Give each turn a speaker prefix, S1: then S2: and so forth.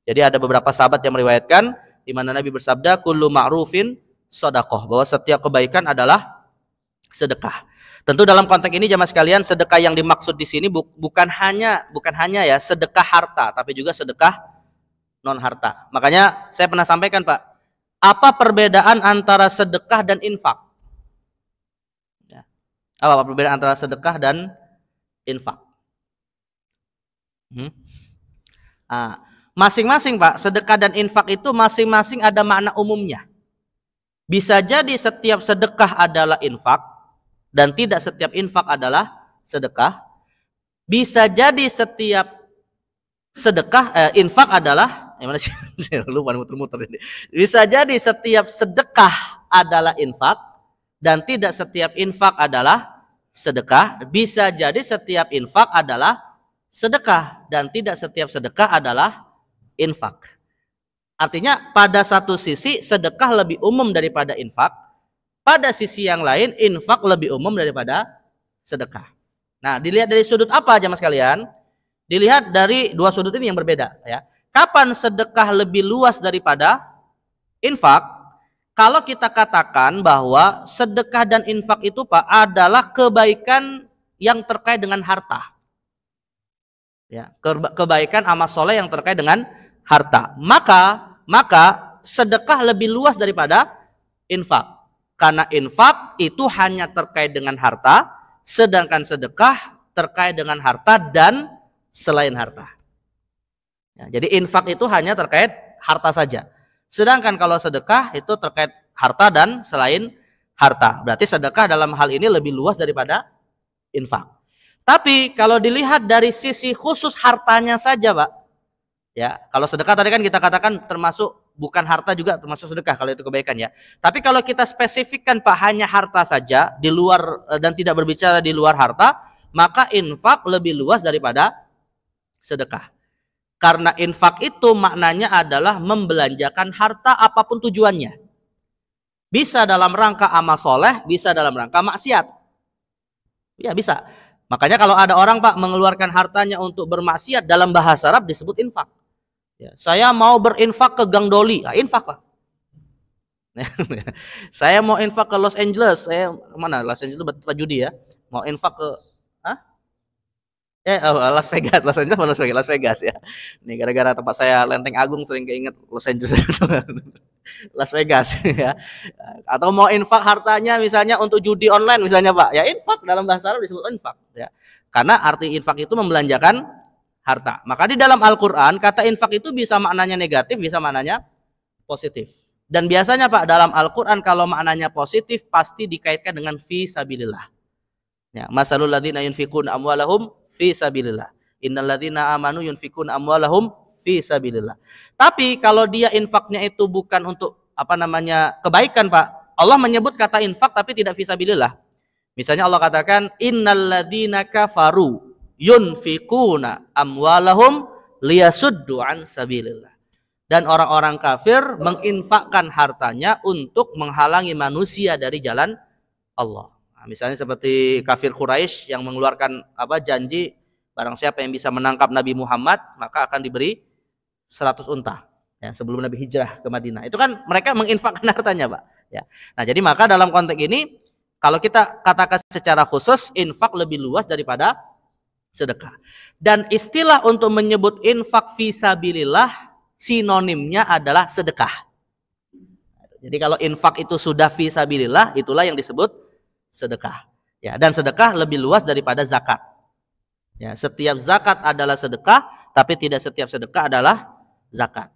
S1: Jadi ada beberapa sahabat yang meriwayatkan di mana Nabi bersabda, kullu ma'rufin shadaqah, bahwa setiap kebaikan adalah sedekah. Tentu dalam konteks ini jamaah sekalian, sedekah yang dimaksud di sini bukan hanya ya sedekah harta, tapi juga sedekah non harta. Makanya saya pernah sampaikan, Pak, apa perbedaan antara sedekah dan infak? Ya. Apa perbedaan antara sedekah dan infak? Masing-masing, Pak, sedekah dan infak itu masing-masing ada makna umumnya. Bisa jadi setiap sedekah adalah infak dan tidak setiap infak adalah sedekah. Bisa jadi setiap sedekah infak adalah lupa muter-muter ini. Bisa jadi setiap sedekah adalah infak dan tidak setiap infak adalah sedekah. Bisa jadi setiap infak adalah sedekah dan tidak setiap sedekah adalah infak. Artinya pada satu sisi sedekah lebih umum daripada infak, pada sisi yang lain infak lebih umum daripada sedekah. Nah, dilihat dari sudut apa jamaah sekalian? Dilihat dari dua sudut ini yang berbeda, ya. Kapan sedekah lebih luas daripada infak? Kalau kita katakan bahwa sedekah dan infak itu, Pak, adalah kebaikan yang terkait dengan harta. Ya, kebaikan amal soleh yang terkait dengan harta. Maka sedekah lebih luas daripada infak. Karena infak itu hanya terkait dengan harta, sedangkan sedekah terkait dengan harta dan selain harta. Ya, jadi infak itu hanya terkait harta saja. Sedangkan kalau sedekah itu terkait harta dan selain harta. Berarti sedekah dalam hal ini lebih luas daripada infak. Tapi kalau dilihat dari sisi khusus hartanya saja, Pak. Ya, kalau sedekah tadi kan kita katakan termasuk bukan harta juga termasuk sedekah kalau itu kebaikan, ya. Tapi kalau kita spesifikkan, Pak, hanya harta saja di luar dan tidak berbicara di luar harta, maka infak lebih luas daripada sedekah. Karena infak itu maknanya adalah membelanjakan harta apapun tujuannya. Bisa dalam rangka amal soleh, bisa dalam rangka maksiat. Ya, bisa. Makanya kalau ada orang, Pak, mengeluarkan hartanya untuk bermaksiat, dalam bahasa Arab disebut infak. Ya, saya mau berinfak ke Gang Doli, infak, Pak. Saya mau infak ke Los Angeles, mana Los Angeles itu tempat judi, ya. Mau infak ke Las Vegas, Las Vegas, ya. Ini gara-gara tempat saya Lenteng Agung sering keinget Los Angeles. Las Vegas, ya. Atau mau infak hartanya misalnya untuk judi online misalnya, Pak. Ya, infak dalam bahasa Arab disebut infak, ya. Karena arti infak itu membelanjakan harta. Maka di dalam Al-Qur'an kata infak itu bisa maknanya negatif, bisa maknanya positif. Dan biasanya, Pak, dalam Al-Qur'an kalau maknanya positif pasti dikaitkan dengan fi sabilillah. Ya, masalul ladzina yunfikuna amwalahum fi sabilillah. Innal ladzina amanu yunfikuna amwalahum fi sabilillah. Tapi kalau dia infaknya itu bukan untuk kebaikan, Pak. Allah menyebut kata infak tapi tidak fi sabilillah. Misalnya Allah katakan innal ladzina kafaru yunfikuna amwalahum liyasuddu an sabilillah. Dan orang-orang kafir menginfakkan hartanya untuk menghalangi manusia dari jalan Allah. Misalnya seperti kafir Quraisy yang mengeluarkan janji barang siapa yang bisa menangkap Nabi Muhammad maka akan diberi 100 unta, ya, sebelum Nabi hijrah ke Madinah. Itu kan mereka menginfakkan hartanya, Pak, ya. Nah, jadi maka dalam konteks ini kalau kita katakan secara khusus infak lebih luas daripada sedekah. Dan istilah untuk menyebut infak fisabilillah sinonimnya adalah sedekah. Jadi kalau infak itu sudah fisabilillah, itulah yang disebut sedekah. Ya, dan sedekah lebih luas daripada zakat. Ya, setiap zakat adalah sedekah, tapi tidak setiap sedekah adalah zakat.